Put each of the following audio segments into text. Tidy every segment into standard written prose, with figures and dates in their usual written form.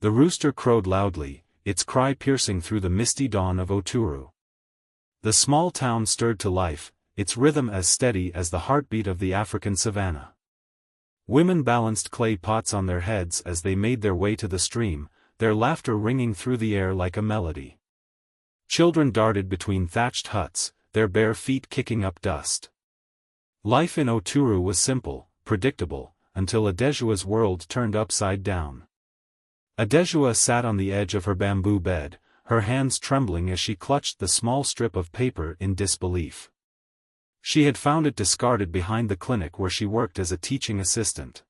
The rooster crowed loudly, its cry piercing through the misty dawn of Oturu. The small town stirred to life, its rhythm as steady as the heartbeat of the African savanna. Women balanced clay pots on their heads as they made their way to the stream, their laughter ringing through the air like a melody. Children darted between thatched huts, their bare feet kicking up dust. Life in Oturu was simple, predictable, until Adesua's world turned upside down. Adesua sat on the edge of her bamboo bed, her hands trembling as she clutched the small strip of paper in disbelief. She had found it discarded behind the clinic where she worked as a teaching assistant.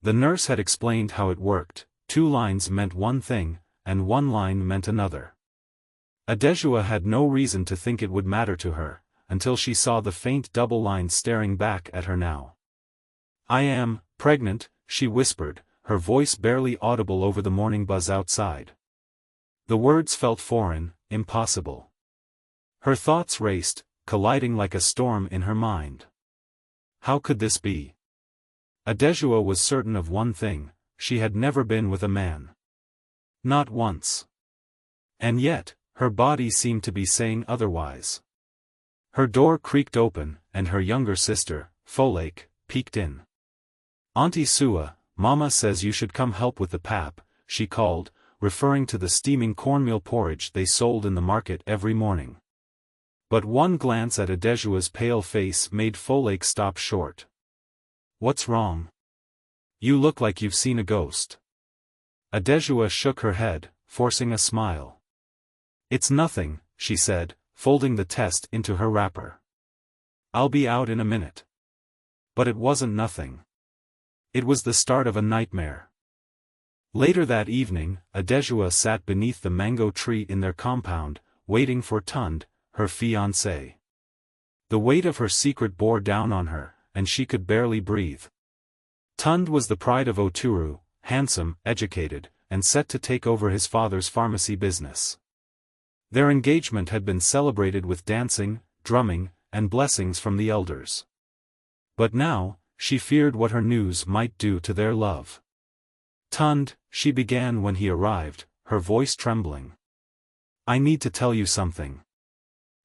The nurse had explained how it worked: 2 lines meant one thing, and 1 line meant another. Adesua had no reason to think it would matter to her, until she saw the faint double line staring back at her now. "I am pregnant," she whispered, her voice barely audible over the morning buzz outside. The words felt foreign, impossible. Her thoughts raced, colliding like a storm in her mind. How could this be? Adesua was certain of one thing: she had never been with a man. Not once. And yet, her body seemed to be saying otherwise. Her door creaked open, and her younger sister, Folake, peeked in. "Auntie Sua, Mama says you should come help with the pap," she called, referring to the steaming cornmeal porridge they sold in the market every morning. But one glance at Adesua's pale face made Folake stop short. "What's wrong? You look like you've seen a ghost." Adesua shook her head, forcing a smile. "It's nothing," she said, folding the test into her wrapper. "I'll be out in a minute." But it wasn't nothing. It was the start of a nightmare. Later that evening, Adesua sat beneath the mango tree in their compound, waiting for Tund, her fiancé. The weight of her secret bore down on her, and she could barely breathe. Tund was the pride of Oturu, handsome, educated, and set to take over his father's pharmacy business. Their engagement had been celebrated with dancing, drumming, and blessings from the elders. But now, she feared what her news might do to their love. "Tund," she began when he arrived, her voice trembling. "I need to tell you something."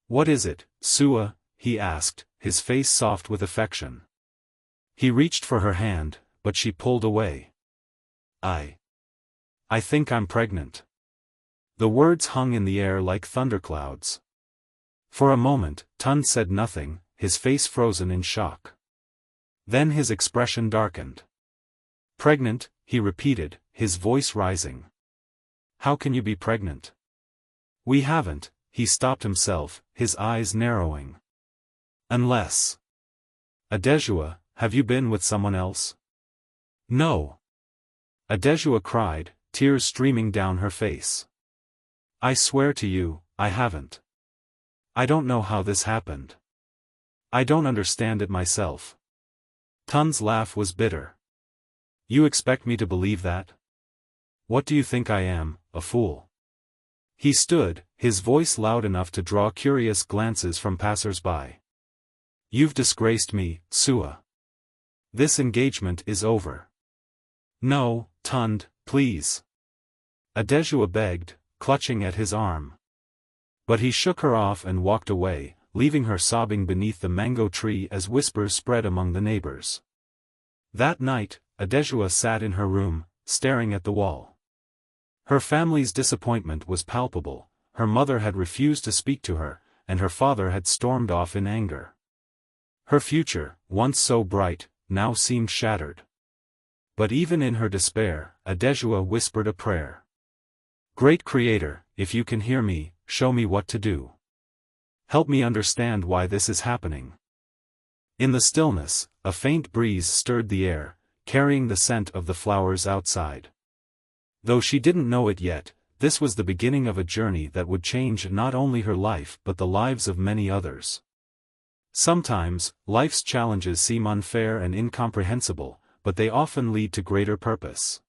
"What is it, Sua?" he asked, his face soft with affection. He reached for her hand, but she pulled away. I think I'm pregnant." The words hung in the air like thunderclouds. For a moment, Tund said nothing, his face frozen in shock. Then his expression darkened. "Pregnant," he repeated, his voice rising. "How can you be pregnant?" "We haven't," he stopped himself, his eyes narrowing. "Unless—" "Adesua, have you been with someone else?" "No." Adesua cried, tears streaming down her face. "I swear to you, I haven't. I don't know how this happened. I don't understand it myself." Tund's laugh was bitter. "You expect me to believe that? What do you think I am, a fool?" He stood, his voice loud enough to draw curious glances from passers-by. "You've disgraced me, Sua. This engagement is over." "No, Tund, please." Adesua begged, clutching at his arm. But he shook her off and walked away, leaving her sobbing beneath the mango tree as whispers spread among the neighbors. That night, Adesua sat in her room, staring at the wall. Her family's disappointment was palpable: her mother had refused to speak to her, and her father had stormed off in anger. Her future, once so bright, now seemed shattered. But even in her despair, Adesua whispered a prayer. "Great Creator, if you can hear me, show me what to do. Help me understand why this is happening." In the stillness, a faint breeze stirred the air, carrying the scent of the flowers outside. Though she didn't know it yet, this was the beginning of a journey that would change not only her life but the lives of many others. Sometimes, life's challenges seem unfair and incomprehensible, but they often lead to greater purpose.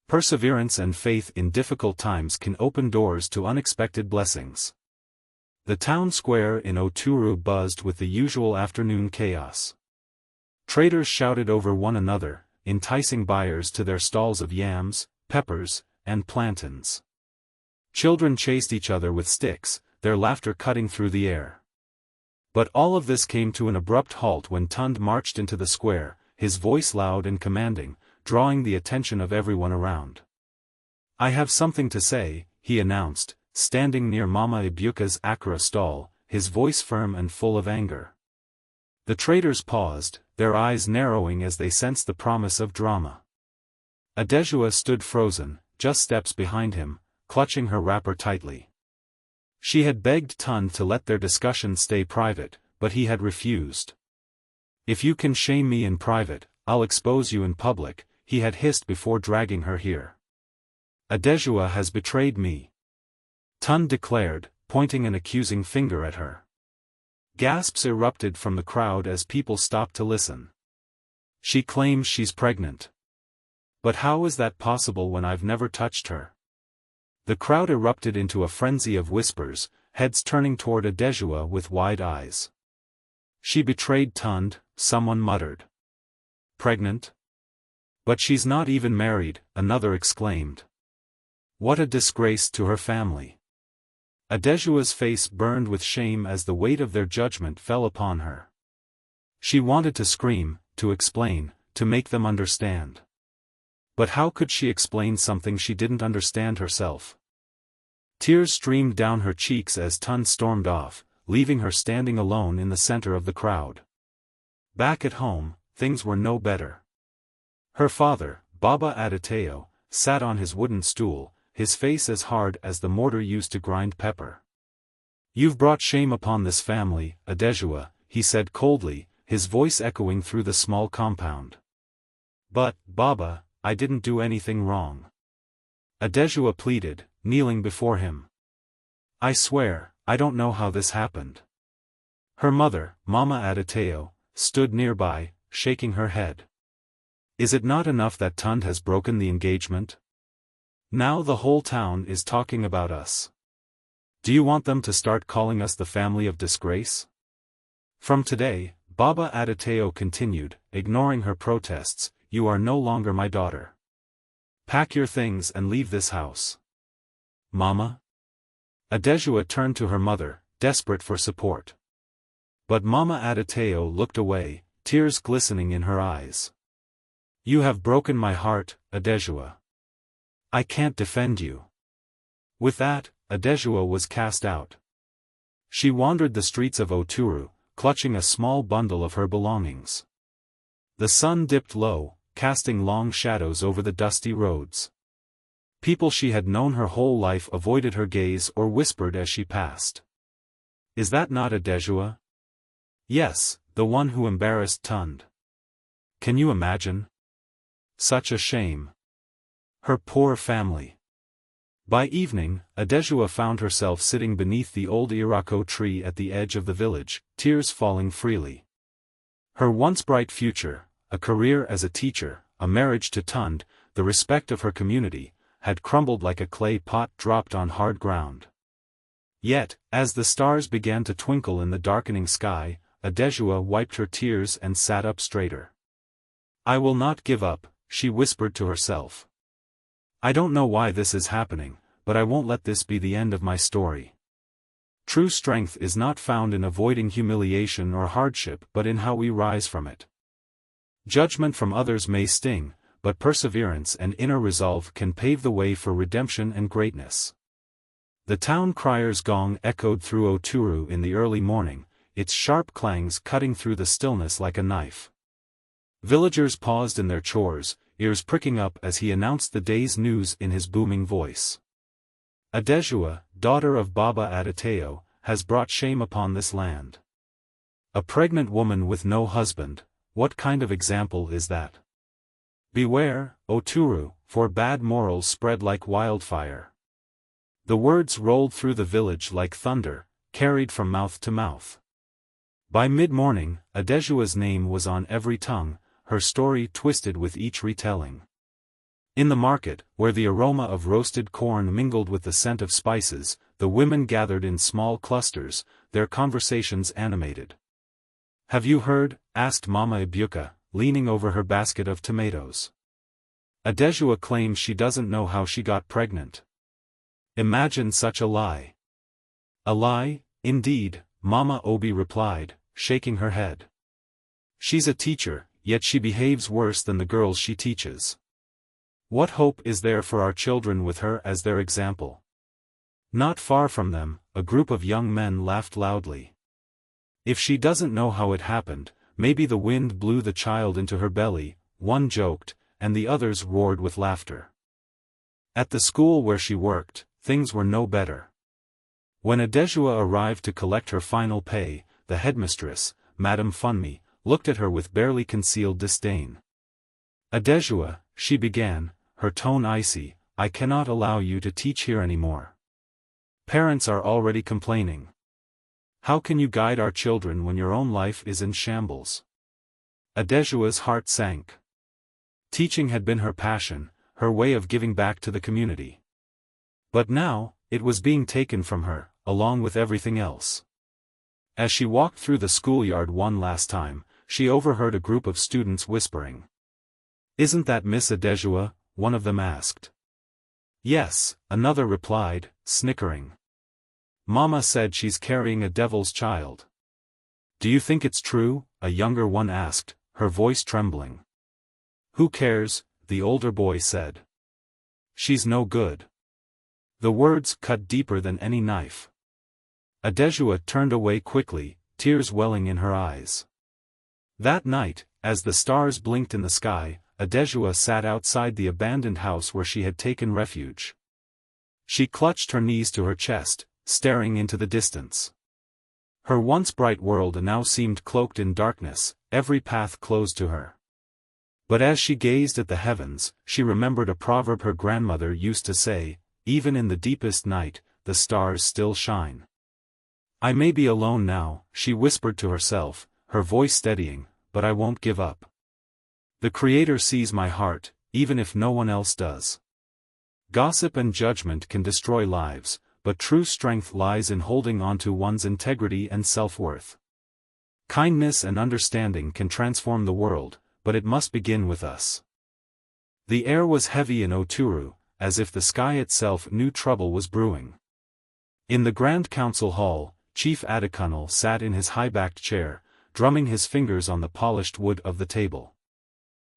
Perseverance and faith in difficult times can open doors to unexpected blessings. The town square in Oturu buzzed with the usual afternoon chaos. Traders shouted over one another, enticing buyers to their stalls of yams, peppers, and plantains. Children chased each other with sticks, their laughter cutting through the air. But all of this came to an abrupt halt when Tund marched into the square, his voice loud and commanding, drawing the attention of everyone around. "I have something to say," he announced, standing near Mama Ibuka's akara stall, his voice firm and full of anger. The traders paused, their eyes narrowing as they sensed the promise of drama. Adesua stood frozen, just steps behind him, clutching her wrapper tightly. She had begged Tund to let their discussion stay private, but he had refused. "If you can shame me in private, I'll expose you in public," he had hissed before dragging her here. "Adesua has betrayed me," Tund declared, pointing an accusing finger at her. Gasps erupted from the crowd as people stopped to listen. "She claims she's pregnant. But how is that possible when I've never touched her?" The crowd erupted into a frenzy of whispers, heads turning toward Adesua with wide eyes. "She betrayed Tund," someone muttered. "Pregnant? But she's not even married," another exclaimed. "What a disgrace to her family." Adesua's face burned with shame as the weight of their judgment fell upon her. She wanted to scream, to explain, to make them understand. But how could she explain something she didn't understand herself? Tears streamed down her cheeks as Tund stormed off, leaving her standing alone in the center of the crowd. Back at home, things were no better. Her father, Baba Adeteo, sat on his wooden stool, his face as hard as the mortar used to grind pepper. "You've brought shame upon this family, Adesua," he said coldly, his voice echoing through the small compound. "But, Baba, I didn't do anything wrong," Adesua pleaded, kneeling before him. "I swear, I don't know how this happened." Her mother, Mama Adeteo, stood nearby, shaking her head. "Is it not enough that Tund has broken the engagement? Now the whole town is talking about us. Do you want them to start calling us the family of disgrace?" "From today," Baba Adeteo continued, ignoring her protests, "you are no longer my daughter. Pack your things and leave this house." "Mama?" Adesua turned to her mother, desperate for support. But Mama Adeteo looked away, tears glistening in her eyes. "You have broken my heart, Adesua. I can't defend you." With that, Adesua was cast out. She wandered the streets of Oturu, clutching a small bundle of her belongings. The sun dipped low, casting long shadows over the dusty roads. People she had known her whole life avoided her gaze or whispered as she passed. "Is that not Adesua?" "Yes, the one who embarrassed Tund." Can you imagine? Such a shame. Her poor family. By evening, Adesua found herself sitting beneath the old irako tree at the edge of the village, tears falling freely. Her once bright future, a career as a teacher, a marriage to Tund, the respect of her community, had crumbled like a clay pot dropped on hard ground. Yet, as the stars began to twinkle in the darkening sky, Adesua wiped her tears and sat up straighter. "I will not give up," she whispered to herself. "I don't know why this is happening, but I won't let this be the end of my story." True strength is not found in avoiding humiliation or hardship but in how we rise from it. Judgment from others may sting, but perseverance and inner resolve can pave the way for redemption and greatness. The town crier's gong echoed through Oturu in the early morning, its sharp clangs cutting through the stillness like a knife. Villagers paused in their chores, ears pricking up as he announced the day's news in his booming voice. "Adesua, daughter of Baba Adeteo, has brought shame upon this land." A pregnant woman with no husband, what kind of example is that? Beware, Oturu, for bad morals spread like wildfire. The words rolled through the village like thunder, carried from mouth to mouth. By mid-morning, Adesua's name was on every tongue, her story twisted with each retelling. In the market, where the aroma of roasted corn mingled with the scent of spices, the women gathered in small clusters, their conversations animated. "Have you heard?" asked Mama Ibuka, leaning over her basket of tomatoes. Adesua claims she doesn't know how she got pregnant. Imagine such a lie. A lie, indeed, Mama Obi replied, shaking her head. She's a teacher, yet she behaves worse than the girls she teaches. What hope is there for our children with her as their example? Not far from them, a group of young men laughed loudly. If she doesn't know how it happened, maybe the wind blew the child into her belly, one joked, and the others roared with laughter. At the school where she worked, things were no better. When Adesua arrived to collect her final pay, the headmistress, Madame Funmi, looked at her with barely concealed disdain. Adesua, she began, her tone icy, I cannot allow you to teach here anymore. Parents are already complaining. How can you guide our children when your own life is in shambles? Adesua's heart sank. Teaching had been her passion, her way of giving back to the community. But now, it was being taken from her, along with everything else. As she walked through the schoolyard one last time, she overheard a group of students whispering. Isn't that Miss Adesua? One of them asked. Yes, another replied, snickering. Mama said she's carrying a devil's child. Do you think it's true? A younger one asked, her voice trembling. Who cares? The older boy said. She's no good. The words cut deeper than any knife. Adesua turned away quickly, tears welling in her eyes. That night, as the stars blinked in the sky, Adesua sat outside the abandoned house where she had taken refuge. She clutched her knees to her chest, staring into the distance. Her once bright world now seemed cloaked in darkness, every path closed to her. But as she gazed at the heavens, she remembered a proverb her grandmother used to say, even in the deepest night, the stars still shine. I may be alone now, she whispered to herself, her voice steadying, but I won't give up. The Creator sees my heart, even if no one else does. Gossip and judgment can destroy lives, but true strength lies in holding on to one's integrity and self-worth. Kindness and understanding can transform the world, but it must begin with us. The air was heavy in Oturu, as if the sky itself knew trouble was brewing. In the Grand Council Hall, Chief Adekunle sat in his high-backed chair, drumming his fingers on the polished wood of the table.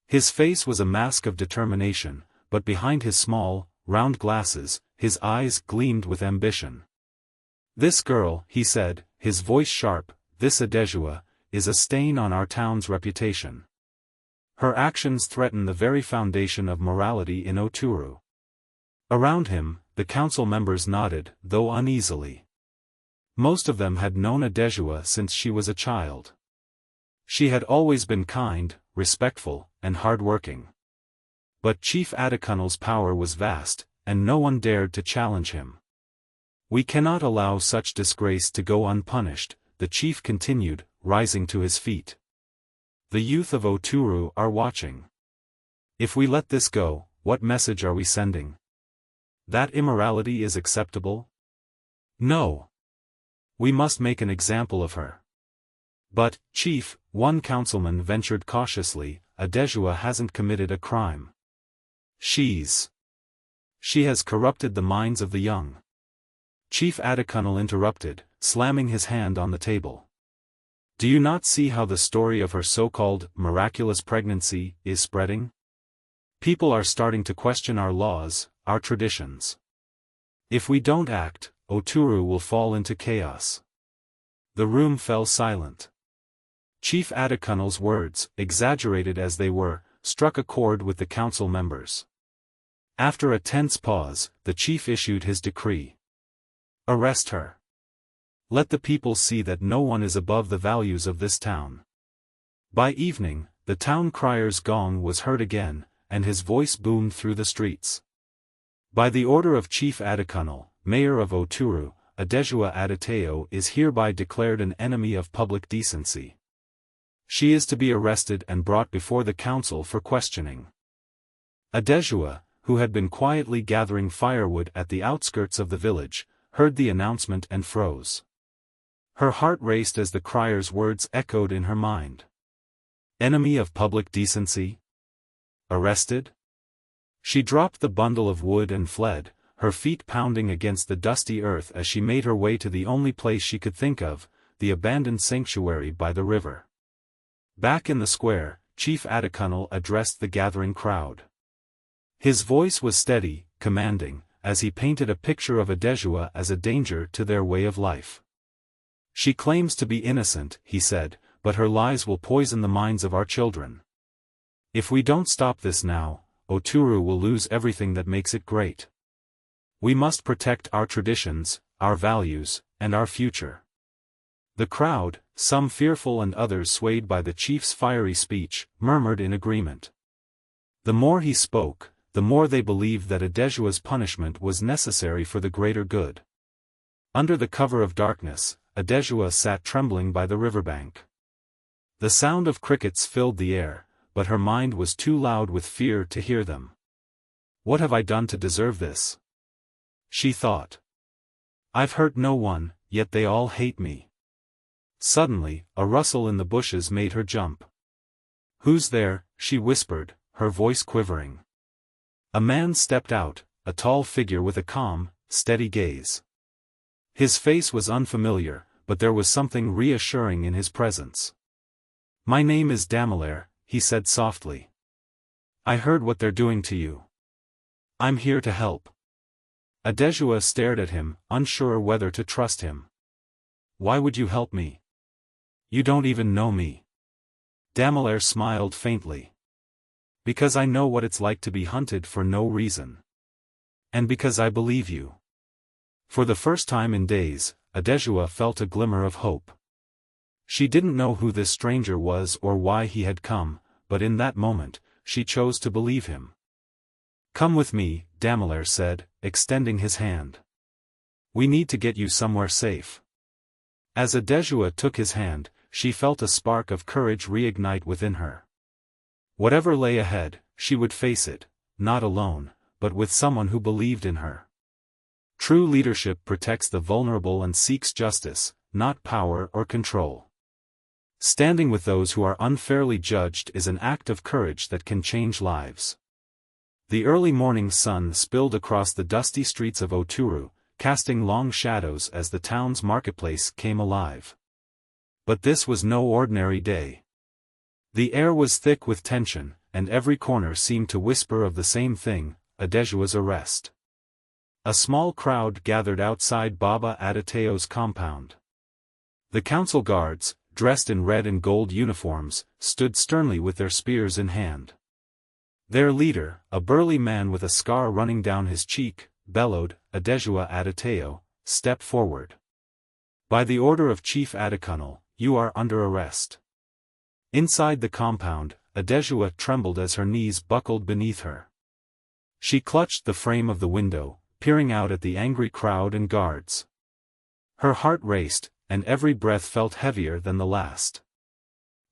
His face was a mask of determination, but behind his small, round glasses, his eyes gleamed with ambition. This girl, he said, his voice sharp, this Adesua, is a stain on our town's reputation. Her actions threaten the very foundation of morality in Oturu. Around him, the council members nodded, though uneasily. Most of them had known Adesua since she was a child. She had always been kind, respectful, and hard-working. But Chief Adekunle's power was vast, and no one dared to challenge him. We cannot allow such disgrace to go unpunished, the chief continued, rising to his feet. The youth of Oturu are watching. If we let this go, what message are we sending? That immorality is acceptable? No. We must make an example of her. But, Chief, one councilman ventured cautiously, Adesua hasn't committed a crime. She has corrupted the minds of the young. Chief Adekunle interrupted, slamming his hand on the table. Do you not see how the story of her so-called miraculous pregnancy is spreading? People are starting to question our laws, our traditions. If we don't act, Oturu will fall into chaos. The room fell silent. Chief Adekunle's words, exaggerated as they were, struck a chord with the council members. After a tense pause, the chief issued his decree. Arrest her. Let the people see that no one is above the values of this town. By evening, the town crier's gong was heard again, and his voice boomed through the streets. By the order of Chief Adekunle, Mayor of Oturu, Adesua Adeteo is hereby declared an enemy of public decency. She is to be arrested and brought before the council for questioning. Adesua, who had been quietly gathering firewood at the outskirts of the village, heard the announcement and froze. Her heart raced as the crier's words echoed in her mind. Enemy of public decency? Arrested? She dropped the bundle of wood and fled, her feet pounding against the dusty earth as she made her way to the only place she could think of, the abandoned sanctuary by the river. Back in the square, Chief Adesua addressed the gathering crowd. His voice was steady, commanding, as he painted a picture of Adesua as a danger to their way of life. "She claims to be innocent," he said, "but her lies will poison the minds of our children. If we don't stop this now, Oturu will lose everything that makes it great. We must protect our traditions, our values, and our future." The crowd, some fearful and others swayed by the chief's fiery speech, murmured in agreement. The more he spoke, the more they believed that Adesua's punishment was necessary for the greater good. Under the cover of darkness, Adesua sat trembling by the riverbank. The sound of crickets filled the air, but her mind was too loud with fear to hear them. "What have I done to deserve this?" she thought. "I've hurt no one, yet they all hate me." Suddenly, a rustle in the bushes made her jump. "Who's there?" she whispered, her voice quivering. A man stepped out, a tall figure with a calm, steady gaze. His face was unfamiliar, but there was something reassuring in his presence. "My name is Damelaire," he said softly. "I heard what they're doing to you. I'm here to help." Adesua stared at him, unsure whether to trust him. "Why would you help me? You don't even know me." Damelaire smiled faintly. "Because I know what it's like to be hunted for no reason. And because I believe you." For the first time in days, Adesua felt a glimmer of hope. She didn't know who this stranger was or why he had come, but in that moment, she chose to believe him. "Come with me," Damelaire said, extending his hand. "We need to get you somewhere safe." As Adesua took his hand, she felt a spark of courage reignite within her. Whatever lay ahead, she would face it, not alone, but with someone who believed in her. True leadership protects the vulnerable and seeks justice, not power or control. Standing with those who are unfairly judged is an act of courage that can change lives. The early morning sun spilled across the dusty streets of Oturu, casting long shadows as the town's marketplace came alive. But this was no ordinary day. The air was thick with tension, and every corner seemed to whisper of the same thing, Adesua's arrest. A small crowd gathered outside Baba Adeteo's compound. The council guards, dressed in red and gold uniforms, stood sternly with their spears in hand. Their leader, a burly man with a scar running down his cheek, bellowed, "Adesua Adeteo, step forward. By the order of Chief Adesua, you are under arrest." Inside the compound, Adesua trembled as her knees buckled beneath her. She clutched the frame of the window, peering out at the angry crowd and guards. Her heart raced, and every breath felt heavier than the last.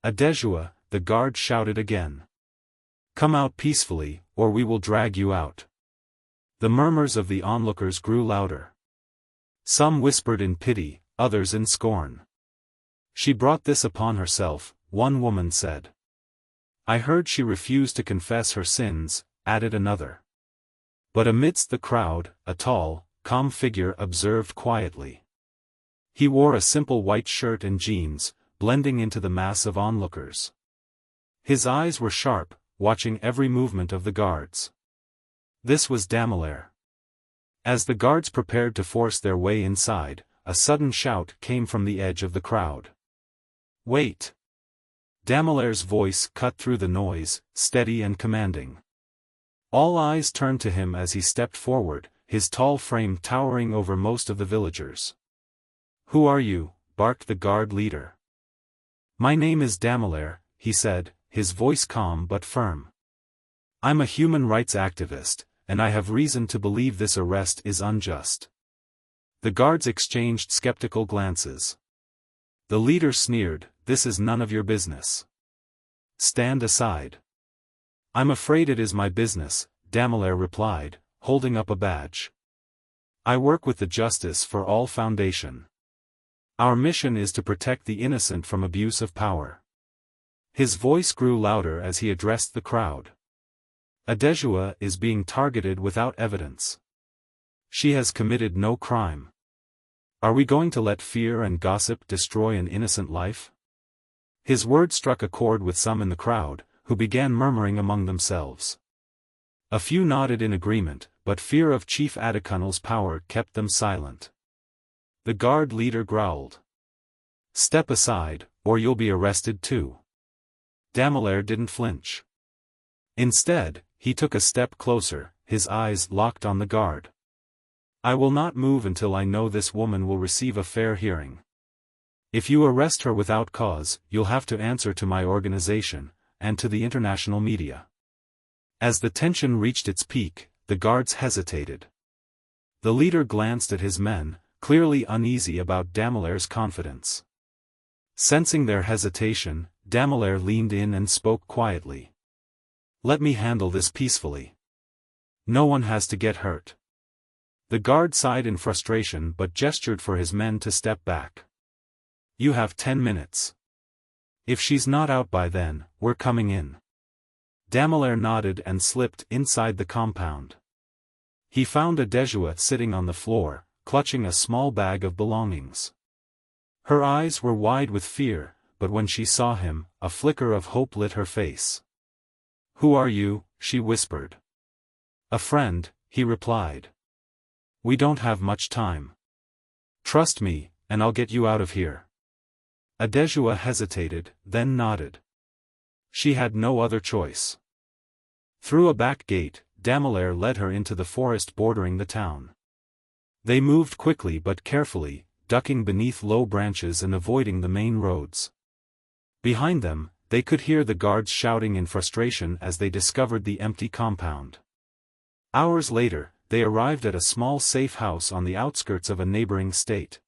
"Adesua," the guard shouted again. "Come out peacefully, or we will drag you out." The murmurs of the onlookers grew louder. Some whispered in pity, others in scorn. "She brought this upon herself," one woman said. "I heard she refused to confess her sins," added another. But amidst the crowd, a tall, calm figure observed quietly. He wore a simple white shirt and jeans, blending into the mass of onlookers. His eyes were sharp, watching every movement of the guards. This was Damelaire. As the guards prepared to force their way inside, a sudden shout came from the edge of the crowd. "Wait!" Damelaire's voice cut through the noise, steady and commanding. All eyes turned to him as he stepped forward, his tall frame towering over most of the villagers. "Who are you?" barked the guard leader. "My name is Damelaire," he said, his voice calm but firm. "I'm a human rights activist, and I have reason to believe this arrest is unjust." The guards exchanged skeptical glances. The leader sneered, "This is none of your business. Stand aside." "I'm afraid it is my business," Damelaire replied, holding up a badge. "I work with the Justice for All Foundation. Our mission is to protect the innocent from abuse of power." His voice grew louder as he addressed the crowd. Adesua is being targeted without evidence. She has committed no crime. Are we going to let fear and gossip destroy an innocent life? His words struck a chord with some in the crowd, who began murmuring among themselves. A few nodded in agreement, but fear of Chief Adekunle's power kept them silent. The guard leader growled. "Step aside, or you'll be arrested too." Damelaire didn't flinch. Instead, he took a step closer, his eyes locked on the guard. "I will not move until I know this woman will receive a fair hearing. If you arrest her without cause, you'll have to answer to my organization, and to the international media." As the tension reached its peak, the guards hesitated. The leader glanced at his men, clearly uneasy about Damelaire's confidence. Sensing their hesitation, Damelaire leaned in and spoke quietly. "Let me handle this peacefully. No one has to get hurt." The guard sighed in frustration but gestured for his men to step back. "You have 10 minutes. If she's not out by then, we're coming in." Damelaire nodded and slipped inside the compound. He found Adesua sitting on the floor, clutching a small bag of belongings. Her eyes were wide with fear, but when she saw him, a flicker of hope lit her face. "Who are you?" she whispered. "A friend," he replied. "We don't have much time. Trust me, and I'll get you out of here." Adesua hesitated, then nodded. She had no other choice. Through a back gate, Damelaire led her into the forest bordering the town. They moved quickly but carefully, ducking beneath low branches and avoiding the main roads. Behind them, they could hear the guards shouting in frustration as they discovered the empty compound. Hours later, they arrived at a small safe house on the outskirts of a neighboring state.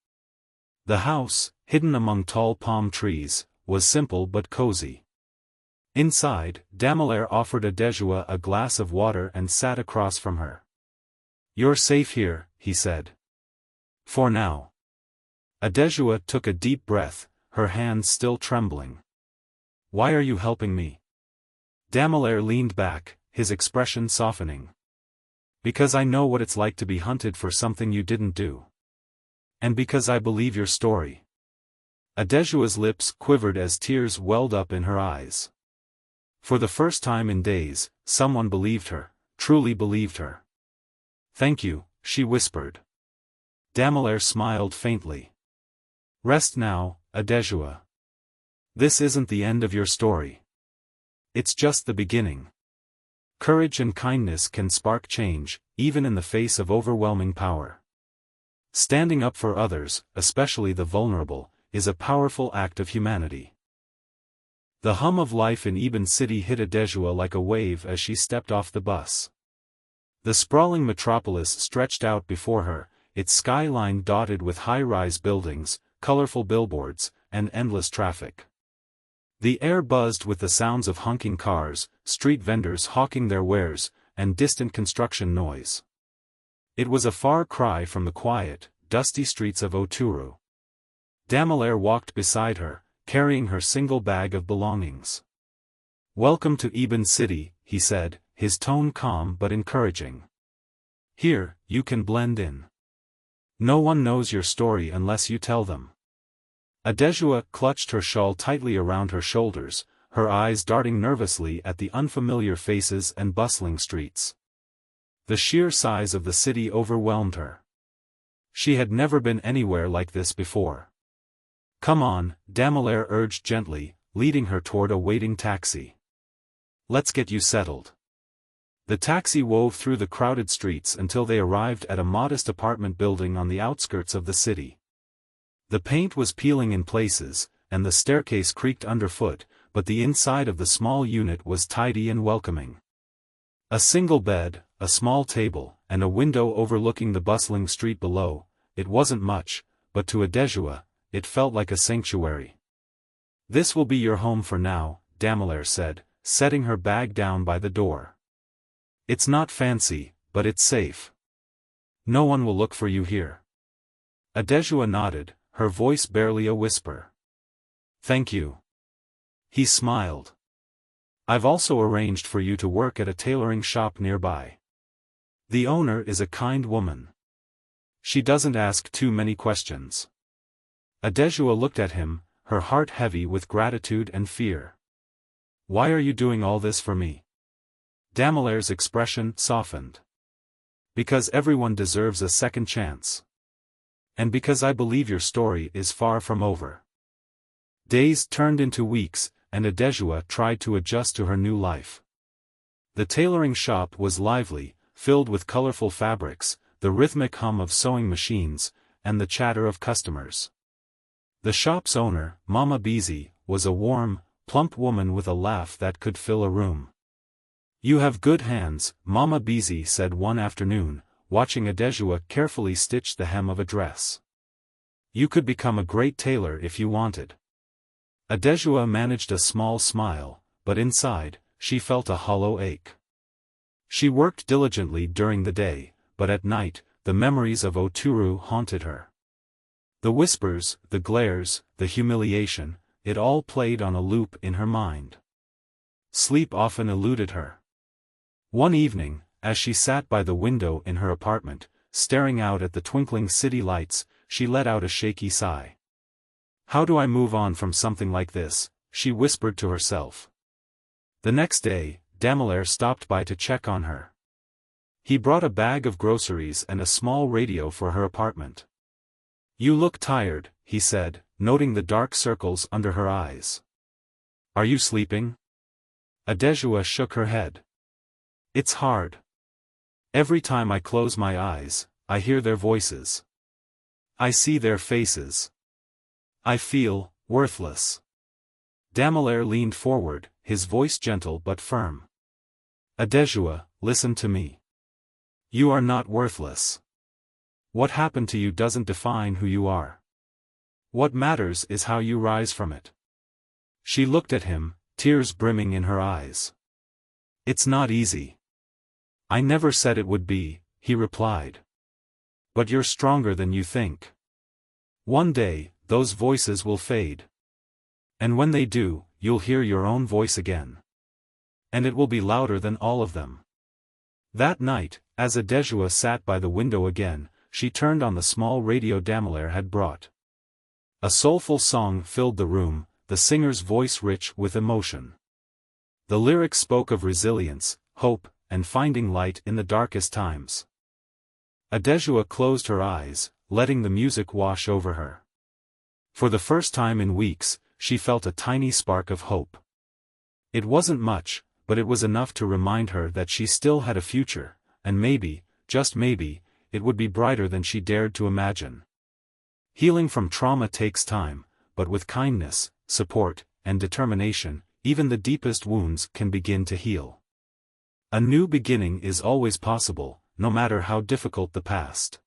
The house, hidden among tall palm trees, was simple but cozy. Inside, Damelaire offered Adesua a glass of water and sat across from her. "You're safe here," he said. "For now." Adesua took a deep breath, her hands still trembling. "Why are you helping me?" Damelaire leaned back, his expression softening. "Because I know what it's like to be hunted for something you didn't do. And because I believe your story." Adesua's lips quivered as tears welled up in her eyes. For the first time in days, someone believed her, truly believed her. "Thank you," she whispered. Damelaire smiled faintly. "Rest now, Adesua. This isn't the end of your story. It's just the beginning. Courage and kindness can spark change, even in the face of overwhelming power. Standing up for others, especially the vulnerable, is a powerful act of humanity." The hum of life in Ibn City hit Adesua like a wave as she stepped off the bus. The sprawling metropolis stretched out before her, its skyline dotted with high-rise buildings, colorful billboards, and endless traffic. The air buzzed with the sounds of honking cars, street vendors hawking their wares, and distant construction noise. It was a far cry from the quiet, dusty streets of Oturu. Damelaire walked beside her, carrying her single bag of belongings. "Welcome to Ibn City," he said, his tone calm but encouraging. "Here, you can blend in. No one knows your story unless you tell them." Adesua clutched her shawl tightly around her shoulders, her eyes darting nervously at the unfamiliar faces and bustling streets. The sheer size of the city overwhelmed her. She had never been anywhere like this before. "Come on," Damelaire urged gently, leading her toward a waiting taxi. "Let's get you settled." The taxi wove through the crowded streets until they arrived at a modest apartment building on the outskirts of the city. The paint was peeling in places, and the staircase creaked underfoot, but the inside of the small unit was tidy and welcoming. A single bed, a small table, and a window overlooking the bustling street below. It wasn't much, but to Adesua, it felt like a sanctuary. "This will be your home for now," Damelaire said, setting her bag down by the door. "It's not fancy, but it's safe. No one will look for you here." Adesua nodded, her voice barely a whisper. "Thank you." He smiled. I've also arranged for you to work at a tailoring shop nearby. The owner is a kind woman. She doesn't ask too many questions. Adesua looked at him, her heart heavy with gratitude and fear. Why are you doing all this for me? Damolar's expression softened. Because everyone deserves a second chance. And because I believe your story is far from over. Days turned into weeks, and Adesua tried to adjust to her new life. The tailoring shop was lively, filled with colorful fabrics, the rhythmic hum of sewing machines, and the chatter of customers. The shop's owner, Mama Beezy, was a warm, plump woman with a laugh that could fill a room. You have good hands, Mama Beezy said one afternoon, watching Adesua carefully stitch the hem of a dress. You could become a great tailor if you wanted. Adesua managed a small smile, but inside, she felt a hollow ache. She worked diligently during the day, but at night, the memories of Oturu haunted her. The whispers, the glares, the humiliation, it all played on a loop in her mind. Sleep often eluded her. One evening, as she sat by the window in her apartment, staring out at the twinkling city lights, she let out a shaky sigh. How do I move on from something like this? She whispered to herself. The next day, Damolar stopped by to check on her. He brought a bag of groceries and a small radio for her apartment. You look tired, he said, noting the dark circles under her eyes. Are you sleeping? Adesua shook her head. It's hard. Every time I close my eyes, I hear their voices. I see their faces. I feel worthless. Damolar leaned forward, his voice gentle but firm. Adesua, listen to me. You are not worthless. What happened to you doesn't define who you are. What matters is how you rise from it. She looked at him, tears brimming in her eyes. It's not easy. I never said it would be, he replied. But you're stronger than you think. One day, those voices will fade. And when they do, you'll hear your own voice again. And it will be louder than all of them. That night, as Adesua sat by the window again, she turned on the small radio Damolar had brought. A soulful song filled the room, the singer's voice rich with emotion. The lyrics spoke of resilience, hope, and finding light in the darkest times. Adesua closed her eyes, letting the music wash over her. For the first time in weeks, she felt a tiny spark of hope. It wasn't much, but it was enough to remind her that she still had a future, and maybe, just maybe, it would be brighter than she dared to imagine. Healing from trauma takes time, but with kindness, support, and determination, even the deepest wounds can begin to heal. A new beginning is always possible, no matter how difficult the past.